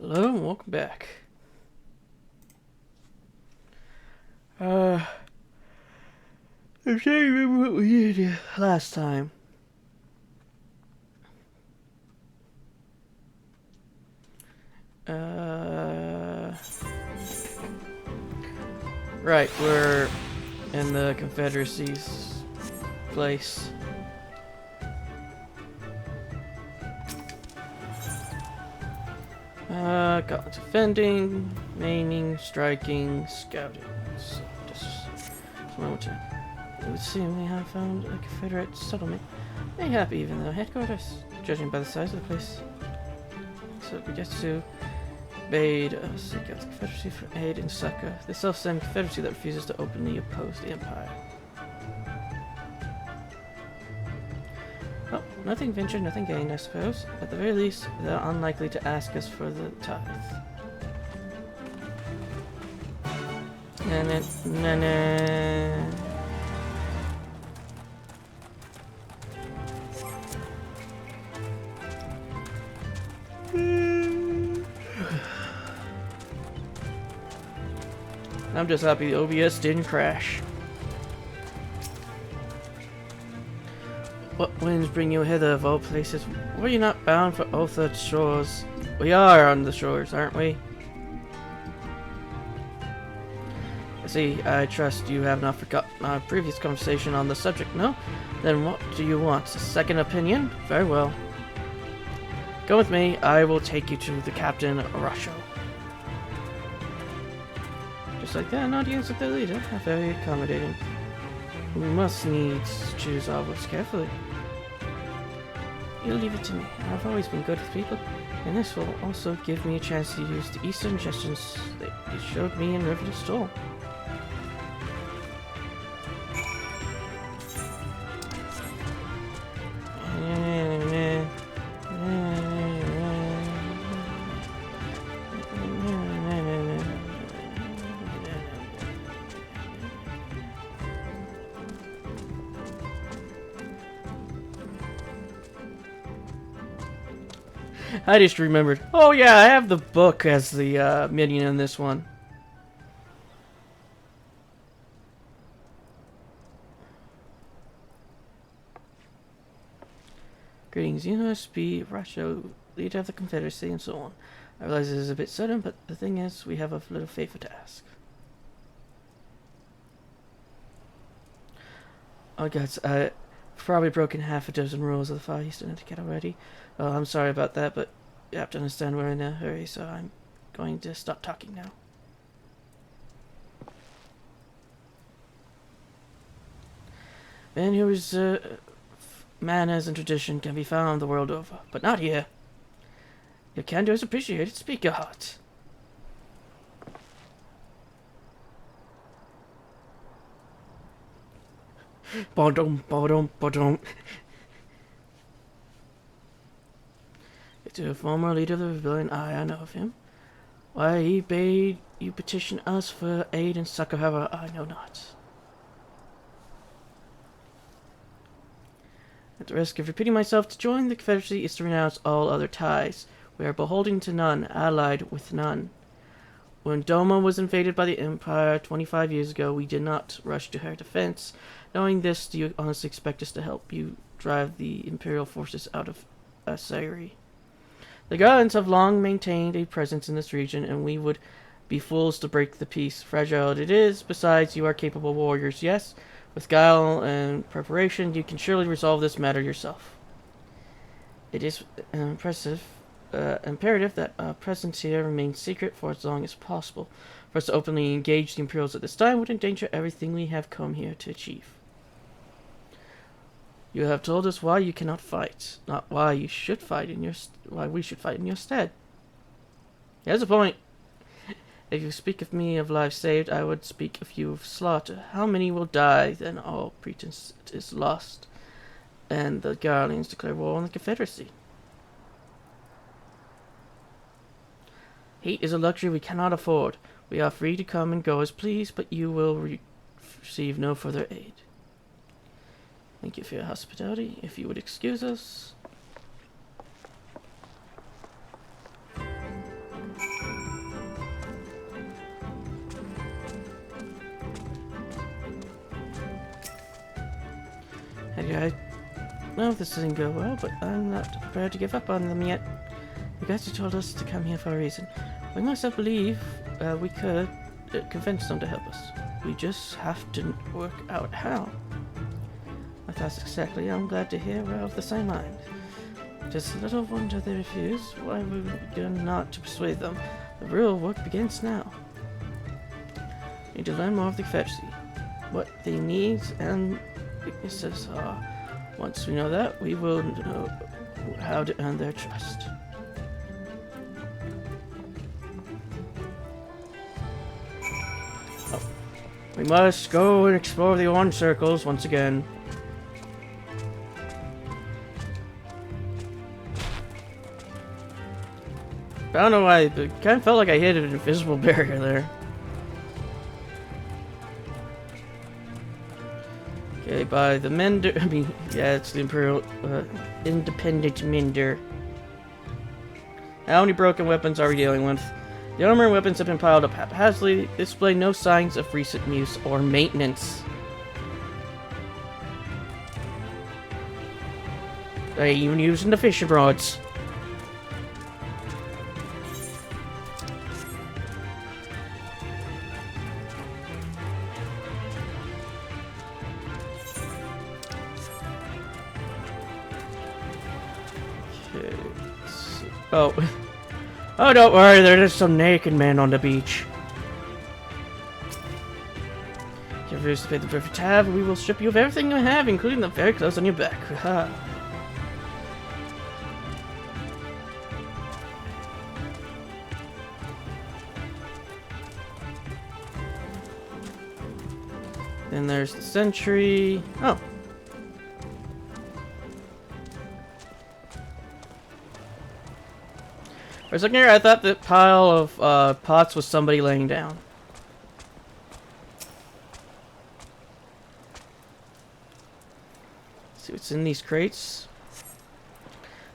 Hello and welcome back. I'm trying to remember what we did last time. Right, we're in the Confederacy's place. Got defending, maiming, striking, scouting. So just a moment to. It would seem we have found a Confederate settlement. Very happy even though headquarters, judging by the size of the place. So we get to bade seek out the Confederacy for aid and succor. The self-same Confederacy that refuses to openly oppose the Empire. Well, nothing ventured, nothing gained, I suppose. At the very least, they're unlikely to ask us for the tithe. Na-na. I'm just happy the OBS didn't crash. What winds bring you hither of all places? Were you not bound for Other's shores? We are on the shores, aren't we? See, I trust you have not forgotten our previous conversation on the subject, no? Then what do you want? A second opinion? Very well. Go with me, I will take you to the Captain Rusho. Just like that, an audience with their leader. How very accommodating. We must needs choose our words carefully. You leave it to me. I've always been good with people, and this will also give me a chance to use the Eastern suggestions that you showed me in River to Storm. I just remembered. Oh yeah, I have the book as the minion in this one. Greetings, you must be Rusho, leader of the Confederacy, and so on. I realize this is a bit sudden, but the thing is, we have a little favor to ask. Oh gods, I've probably broken half a dozen rules of the Far Eastern etiquette already. Oh, I'm sorry about that, but you have to understand we're in a hurry, so I'm going to stop talking now. Man whose manners and tradition can be found the world over, but not here. Your candor is appreciated. Speak your heart. Ba-dum, ba-dum, ba-dum. To a former leader of the rebellion, I know of him. Why he bade you petition us for aid and succor, however, I know not. At the risk of repeating myself, to join the Confederacy is to renounce all other ties. We are beholden to none, allied with none. When Doma was invaded by the Empire 25 years ago, we did not rush to her defense. Knowing this, do you honestly expect us to help you drive the Imperial forces out of Assyria? The Guardians have long maintained a presence in this region, and we would be fools to break the peace. Fragile it is. Besides, you are capable warriors, yes? With guile and preparation, you can surely resolve this matter yourself. It is imperative that our presence here remain secret for as long as possible. For us to openly engage the Imperials at this time would endanger everything we have come here to achieve. You have told us why you cannot fight, not why you should fight why we should fight in your stead. Here's a point. If you speak of me of lives saved, I would speak of you of slaughter. How many will die? Then all pretense is lost, and the Guardians declare war on the Confederacy. Hate is a luxury we cannot afford. We are free to come and go as pleased, but you will receive no further aid. Thank you for your hospitality. If you would excuse us. I know this doesn't go well, but I'm not prepared to give up on them yet. You guys have told us to come here for a reason. We must believe we could convince them to help us. We just have to work out how. That's exactly. I'm glad to hear we're of the same mind. Just a little wonder they refuse. Why would we do not to persuade them? The real work begins now. We need to learn more of the Confederacy, what they needs and weaknesses are. Once we know that, we will know how to earn their trust. Oh. We must go and explore the orange circles once again. I don't know why, but it kind of felt like I hit an invisible barrier there. Okay, by the Mender. I mean, yeah, it's the Imperial Independent Mender. How many broken weapons are we dealing with? The armor and weapons have been piled up haphazardly, display no signs of recent use or maintenance. They even using the fishing rods. Oh. Oh, don't worry, there's some naked men on the beach. If you refuse to pay the perfect tab, we will strip you of everything you have, including the very clothes on your back. Then there's the sentry. Oh. For a second here, I thought that pile of pots was somebody laying down. Let's see what's in these crates.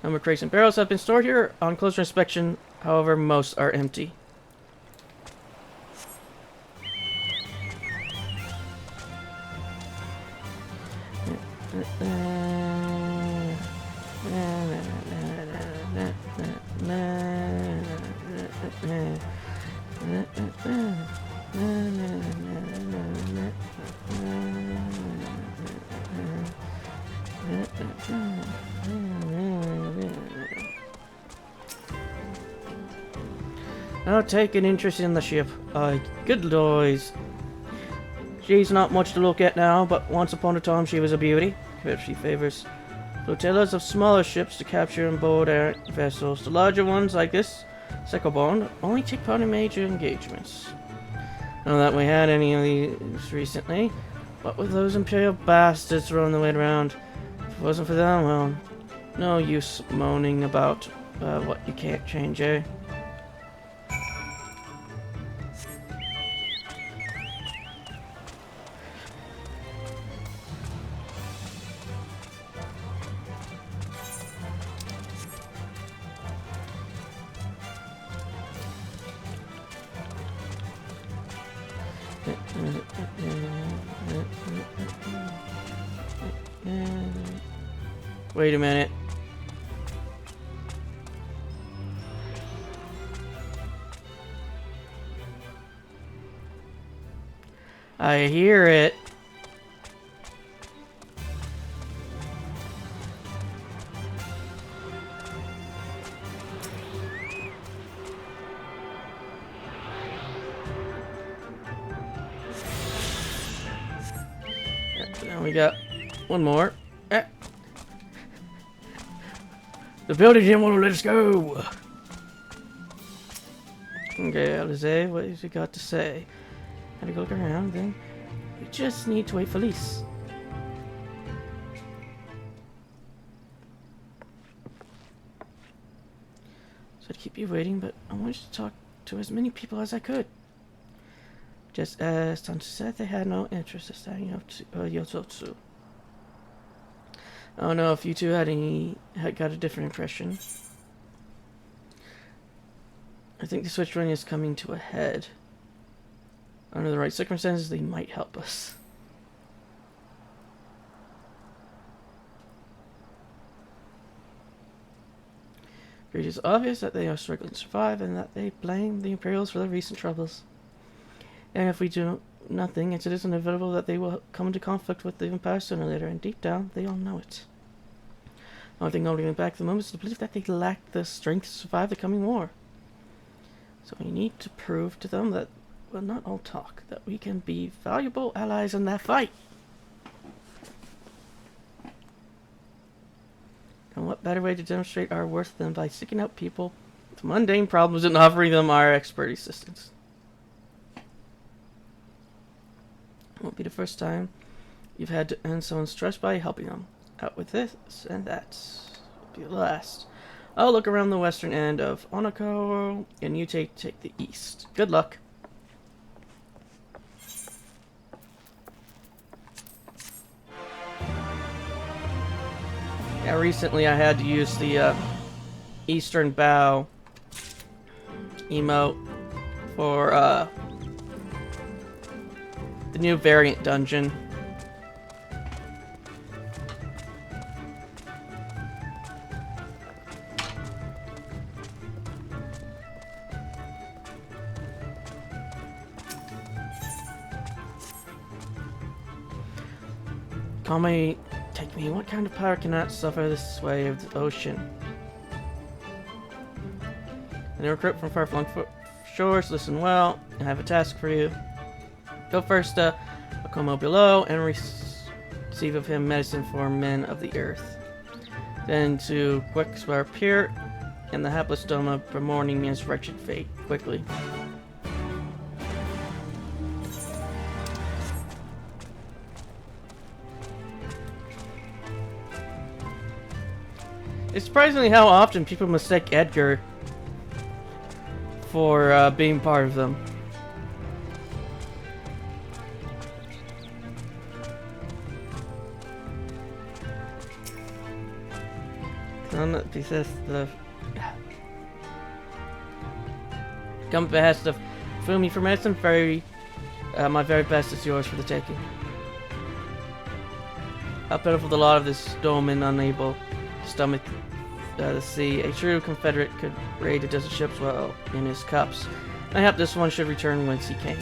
Number of crates and barrels have been stored here. On closer inspection, however, most are empty. Now take an interest in the ship. Good lords. She's not much to look at now, but once upon a time she was a beauty. She favors flotillas of smaller ships to capture and board our vessels. The larger ones, like this Secobond, only take part in major engagements. Not that we had any of these recently, but with those Imperial bastards throwing the weight around, if it wasn't for them, well, no use moaning about what you can't change, eh? Wait a minute. I hear it. Now we got one more. The building didn't want to let us go. Okay, Alize, what has he got to say? Gotta go look around, then we just need to wait for Lise. So I'd keep you waiting, but I wanted to talk to as many people as I could. Just as Tante said, they had no interest in standing up to Yototsu. I don't know if you two had got a different impression. I think the switch run is coming to a head. Under the right circumstances, they might help us. It is obvious that they are struggling to survive and that they blame the Imperials for their recent troubles. And if we do nothing, it is inevitable that they will come into conflict with the Empire sooner or later, and deep down, they all know it. The only thing holding them back at the moment is the belief that they lack the strength to survive the coming war. So we need to prove to them that, well, not all talk, that we can be valuable allies in that fight. And what better way to demonstrate our worth than by seeking out people with mundane problems and offering them our expert assistance? It won't be the first time you've had to end someone's stress by helping them out with this and that. It'll be the last. I'll look around the western end of Onako, and you take the east. Good luck. Yeah, recently I had to use the Eastern Bow emote for the new variant dungeon. Kame, take me. What kind of power cannot suffer the sway of the ocean? And a recruit from far-flung shores, listen well. I have a task for you. Go first to Akomo below and receive of him medicine for men of the earth. Then to Quickswar Pier and the hapless Doma for mourning his wretched fate. Quickly. It's surprisingly how often people mistake Edgar for being part of them. Come behest of Fumi for medicine. My very best is yours for the taking. How pitiful the lot of this Doman, unable to stomach the sea. A true Confederate could raid a dozen ships while in his cups. I hope this one should return whence he came.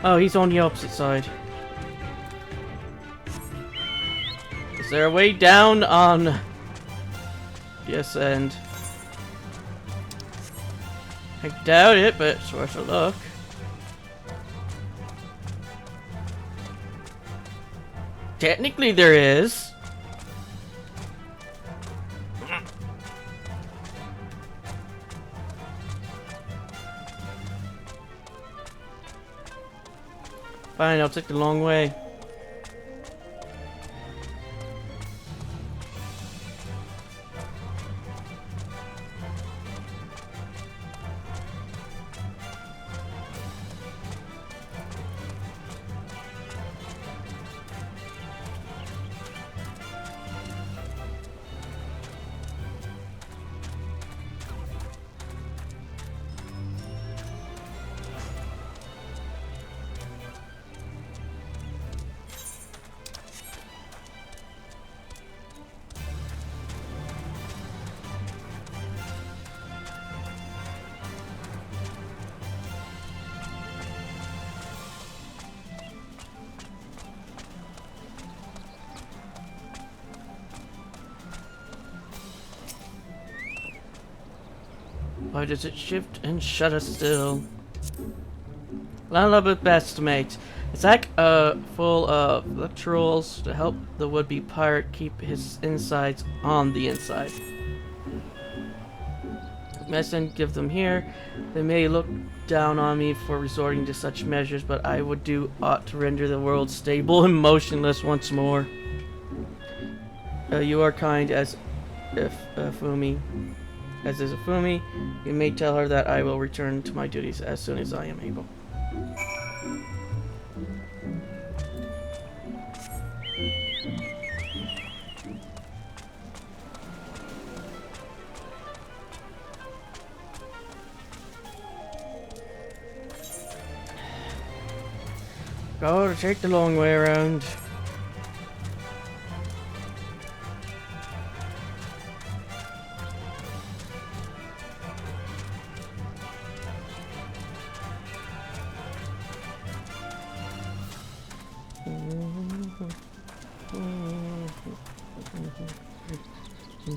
Oh, he's on the opposite side. Is there a way down on this end? I doubt it, but it's worth a look. Technically there is. Fine, I'll take the long way. Why does it shift and shudder still? Landlubber best, mate. It's like full of electorals to help the would-be pirate keep his insides on the inside. Medicine, give them here. They may look down on me for resorting to such measures, but I would do aught to render the world stable and motionless once more. You are kind as if Fumi. As is a Fumi, you may tell her that I will return to my duties as soon as I am able. Go to take the long way around. For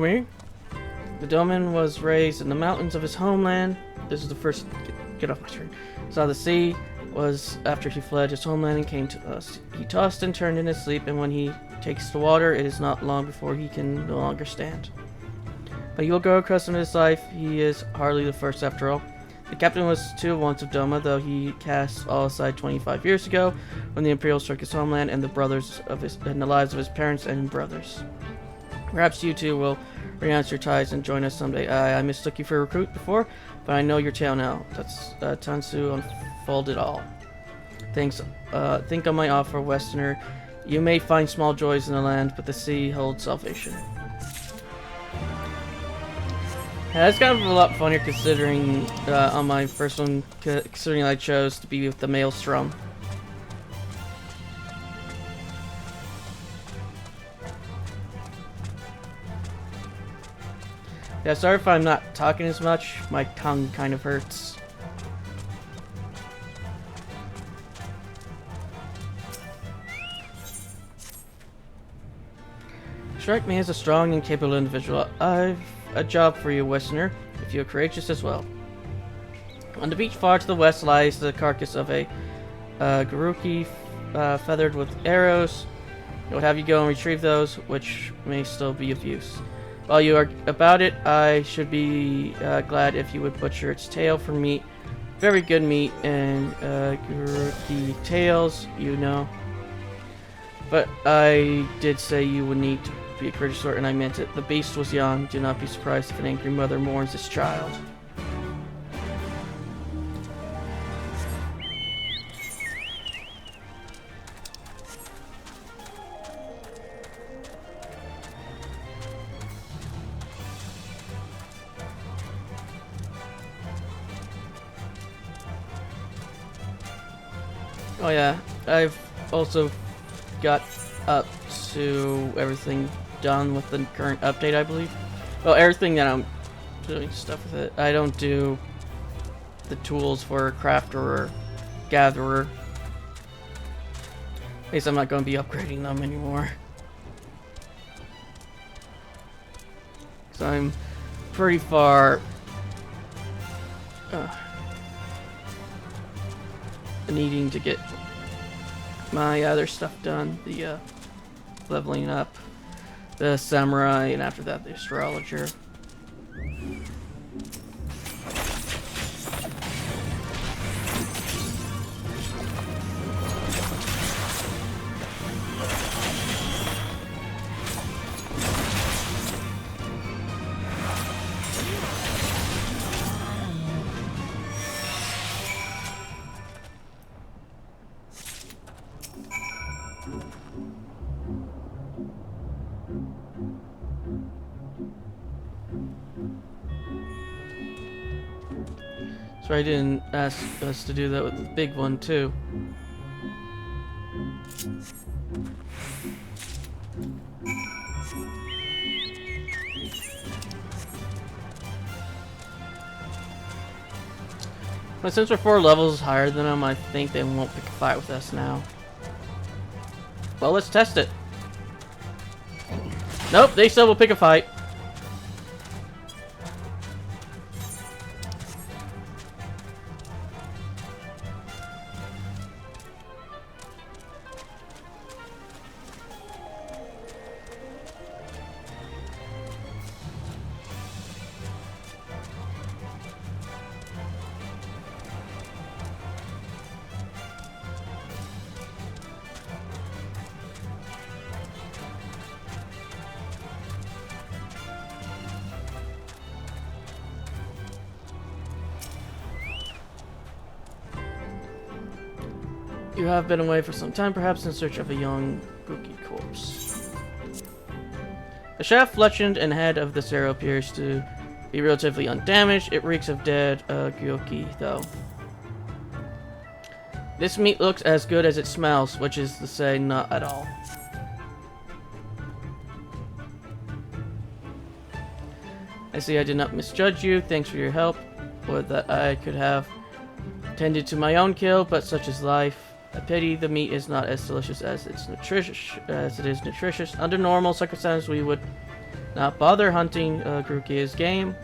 me, the Doman was raised in the mountains of his homeland. This is the first. Get off my screen. Saw the sea was after he fled his homeland and came to us. He tossed and turned in his sleep, and when he takes the water, it is not long before he can no longer stand. But he will grow accustomed to his life. He is hardly the first after all. The captain was too once of Doma, though he cast all aside 25 years ago, when the Imperials struck his homeland and the lives of his parents and brothers. Perhaps you two will renounce your ties and join us someday. I mistook you for a recruit before, but I know your tale now. That's Tansu unfolded all. Thanks. Think on my offer, Westerner. You may find small joys in the land, but the sea holds salvation. Yeah, that's kind of a lot funnier considering on my first one, considering I chose to be with the Maelstrom. Yeah, sorry if I'm not talking as much. My tongue kind of hurts. Strike me as a strong and capable individual. I've a job for you, Westerner, if you are courageous as well. On the beach far to the west lies the carcass of a Garuki feathered with arrows. I would have you go and retrieve those, which may still be of use. While you are about it, I should be glad if you would butcher its tail for meat. Very good meat and Garuki tails, you know. But I did say you would need to be a courageous sort, and I meant it. The beast was young. Do not be surprised if an angry mother mourns its child. Oh yeah, I've also got up to everything done with the current update, I believe. Well, everything that I'm doing stuff with it. I don't do the tools for crafter or gatherer. At least I'm not going to be upgrading them anymore. So I'm pretty far needing to get my other stuff done. The leveling up, the samurai, and after that the astrologer. So I didn't ask us to do that with the big one too. But since we're 4 levels higher than them, I think they won't pick a fight with us now. Well, let's test it. Nope, they still will pick a fight. You have been away for some time, perhaps in search of a young Buki corpse. A shaft fletched and head of this arrow appears to be relatively undamaged. It reeks of dead gyoki, though. This meat looks as good as it smells, which is to say, not at all. I see I did not misjudge you. Thanks for your help. Would that I could have tended to my own kill, but such is life. A pity the meat is not as delicious as it is nutritious. Under normal circumstances, we would not bother hunting Grukia's game,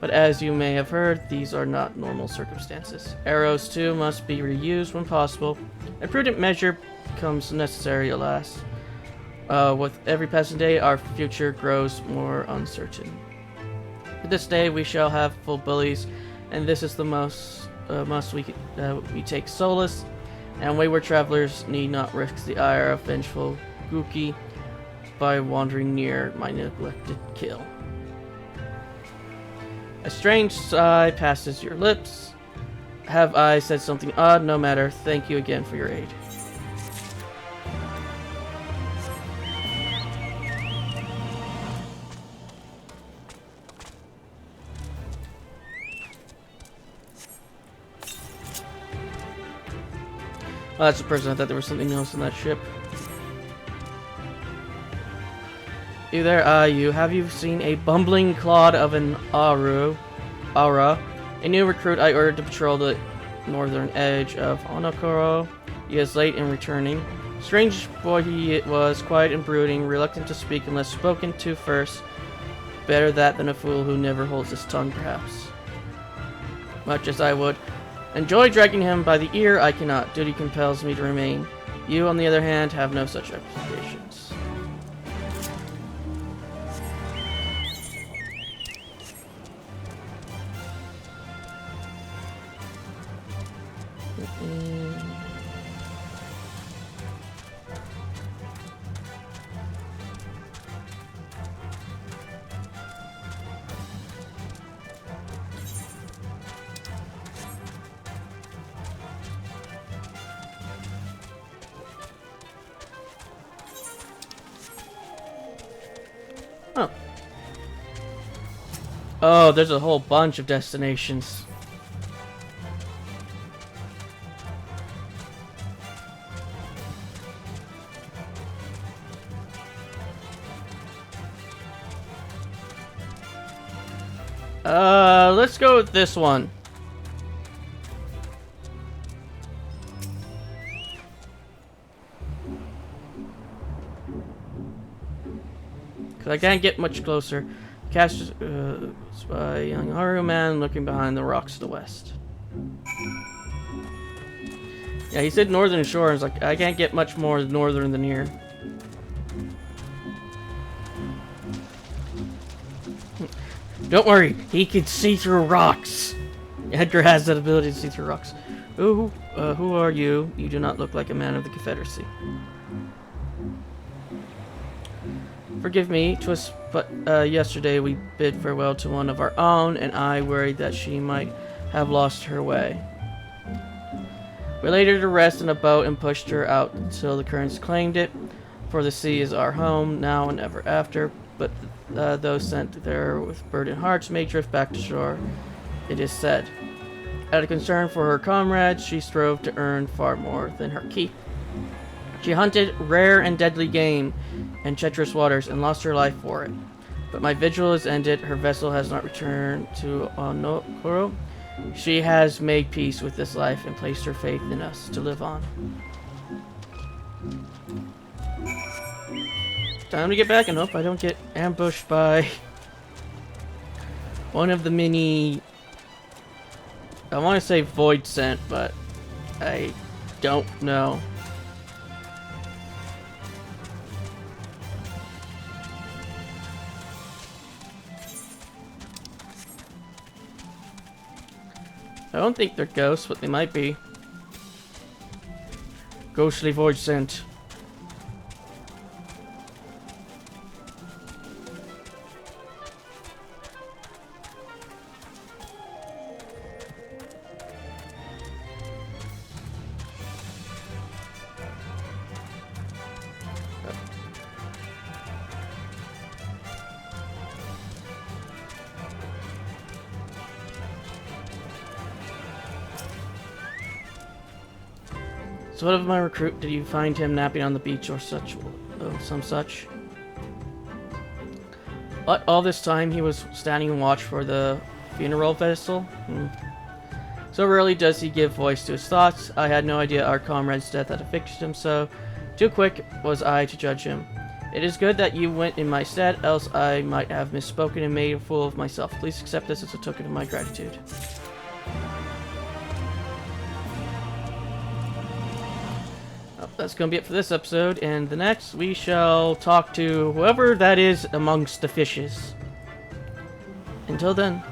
but as you may have heard, these are not normal circumstances. Arrows, too, must be reused when possible. A prudent measure becomes necessary, alas. With every passing day, our future grows more uncertain. This day, we shall have full bullies, and this is the must we take solace, and wayward travelers need not risk the ire of vengeful Guki by wandering near my neglected kill. A strange sigh passes your lips. Have I said something odd? No matter. Thank you again for your aid. Oh, that's the person. I thought there was something else in that ship. You there, you. Have you seen a bumbling clod of an Aura? A new recruit I ordered to patrol the northern edge of Onokoro. He is late in returning. Strange boy he was, quiet and brooding, reluctant to speak unless spoken to first. Better that than a fool who never holds his tongue, perhaps. Much as I would enjoy dragging him by the ear, I cannot. Duty compels me to remain. You, on the other hand, have no such obligations. Oh. Oh, there's a whole bunch of destinations. Let's go with this one. I can't get much closer. Cast by a young Haru man looking behind the rocks to the west. Yeah, he said northern shore. I was like, I can't get much more northern than here. Don't worry, he can see through rocks. Edgar has that ability to see through rocks. Who are you? You do not look like a man of the Confederacy. Forgive me, 'twas but yesterday we bid farewell to one of our own, and I worried that she might have lost her way. We laid her to rest in a boat and pushed her out until the currents claimed it, for the sea is our home, now and ever after, but those sent there with burdened hearts may drift back to shore, it is said. Out of concern for her comrades, she strove to earn far more than her keep. She hunted rare and deadly game in treacherous waters and lost her life for it. But my vigil is ended. Her vessel has not returned to Onokoro. She has made peace with this life and placed her faith in us to live on. Time to get back and hope I don't get ambushed by one of the mini... I want to say void scent, but I don't know. I don't think they're ghosts, but they might be. Ghostly void scent. So what of my recruit? Did you find him napping on the beach or such? Some such? But all this time he was standing watch for the funeral vessel? So rarely does he give voice to his thoughts. I had no idea our comrade's death had affected him so. Too quick was I to judge him. It is good that you went in my stead, else I might have misspoken and made a fool of myself. Please accept this as a token of my gratitude. Well, that's going to be it for this episode, and the next we shall talk to whoever that is amongst the fishes. Until then.